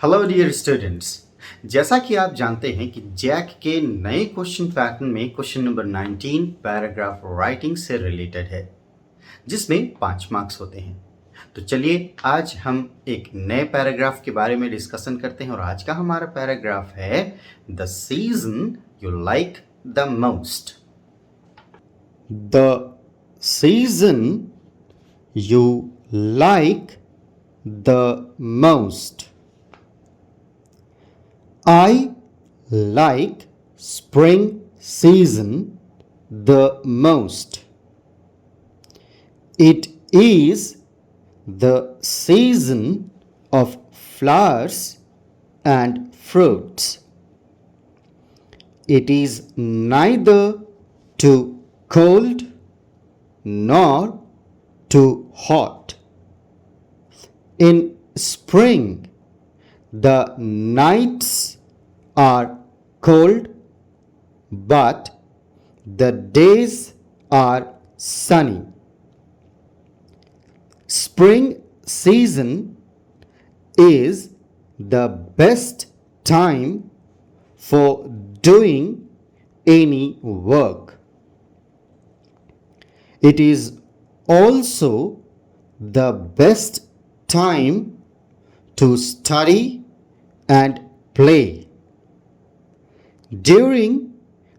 Hello dear students. जैसा कि आप जानते हैं कि जैक के नए क्वेश्चन पैटर्न में क्वेश्चन नंबर 19 पैराग्राफ राइटिंग से रिलेटेड है, जिसमें 5 मार्क्स होते हैं। तो चलिए आज हम एक नए पैराग्राफ के बारे में डिस्कशन करते हैं और आज का हमारा पैराग्राफ है the season you like the most. The season you like the most. I like spring season the most. It is the season of flowers and fruits. It is neither too cold nor too hot. In spring, the nights are cold, but the days are sunny. Spring season is the best time for doing any work. It is also the best time to study and play. During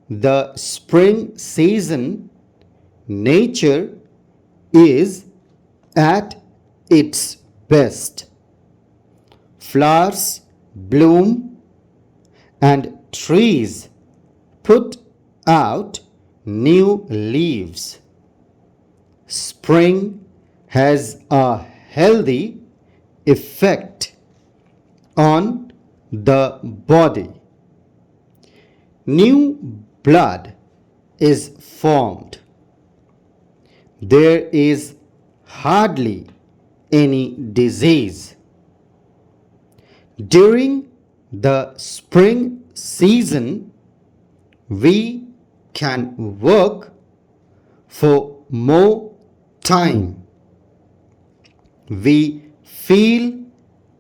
the spring season, nature is at its best. Flowers bloom and trees put out new leaves. Spring has a healthy effect on the body. New blood is formed. There is hardly any disease. During the spring season, we can work for more time. We feel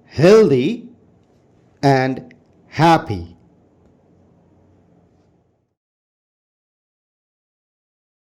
healthy and happy.